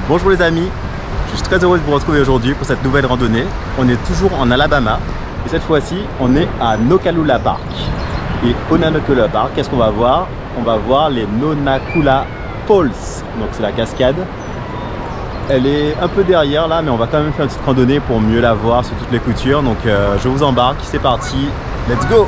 Bonjour les amis, je suis très heureux de vous retrouver aujourd'hui pour cette nouvelle randonnée. On est toujours en Alabama et cette fois-ci on est à Noccalula Park. Et au Noccalula Park, qu'est-ce qu'on va voir? On va voir les Nonakula Falls, donc c'est la cascade. Elle est un peu derrière là, mais on va quand même faire une petite randonnée pour mieux la voir sur toutes les coutures. Donc je vous embarque, c'est parti, let's go!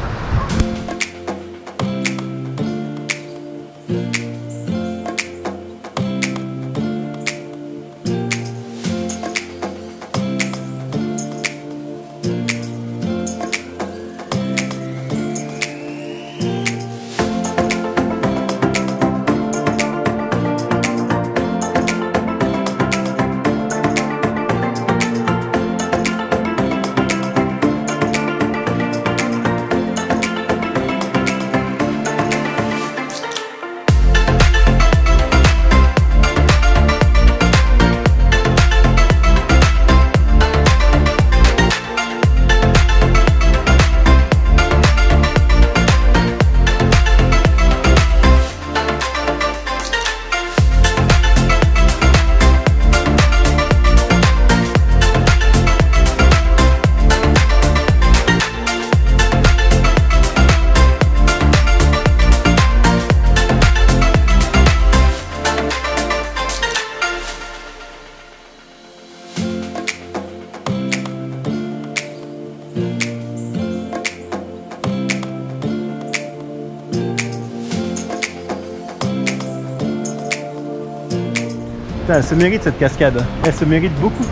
Putain, elle se mérite cette cascade, elle se mérite beaucoup.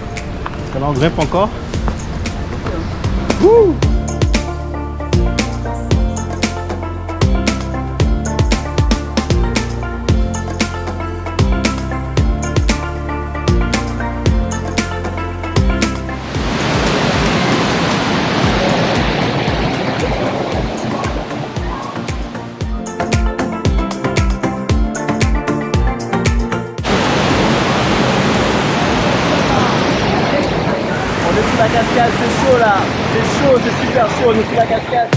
Ça en grimpe encore. Ouh! La cascade, c'est chaud là, c'est chaud, c'est super chaud, on est sous la cascade.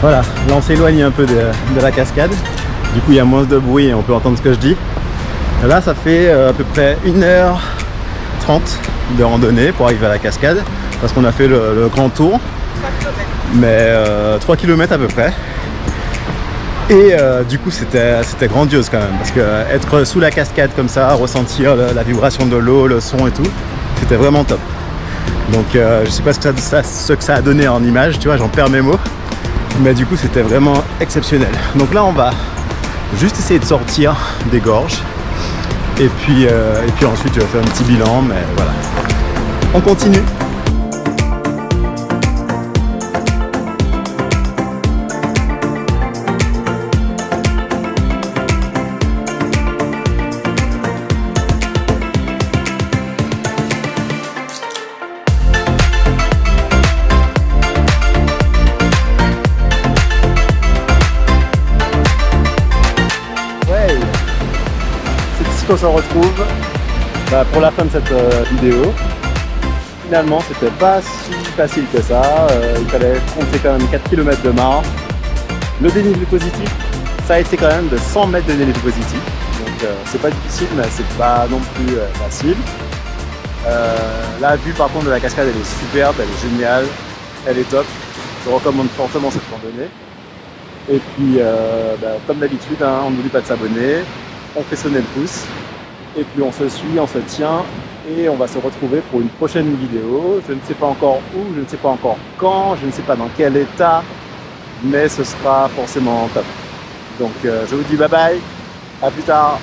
Voilà, là on s'éloigne un peu de la cascade, du coup il y a moins de bruit et on peut entendre ce que je dis. Là ça fait à peu près 1h30 de randonnée pour arriver à la cascade, parce qu'on a fait le grand tour. Mais 3 km à peu près. Et du coup c'était grandiose quand même, parce que être sous la cascade comme ça, ressentir la vibration de l'eau, le son et tout, c'était vraiment top. Donc je sais pas ce que ça a donné en image, tu vois, j'en perds mes mots, mais du coup c'était vraiment exceptionnel. Donc là on va juste essayer de sortir des gorges et puis ensuite je vais faire un petit bilan, mais voilà, on continue. Qu'on se retrouve pour la fin de cette vidéo. Finalement c'était pas si facile que ça, il fallait compter quand même 4 km de marche. Le dénivelé positif, ça a été quand même de 100 mètres de dénivelé positif, donc c'est pas difficile mais c'est pas non plus facile. La vue par contre de la cascade elle est superbe, elle est géniale, elle est top, je recommande fortement cette randonnée. Et puis comme d'habitude, hein, on n'oublie pas de s'abonner, on fait sonner le pouce, et puis on se suit, on se tient, et on va se retrouver pour une prochaine vidéo. Je ne sais pas encore où, je ne sais pas encore quand, je ne sais pas dans quel état, mais ce sera forcément top. Donc je vous dis bye bye, à plus tard.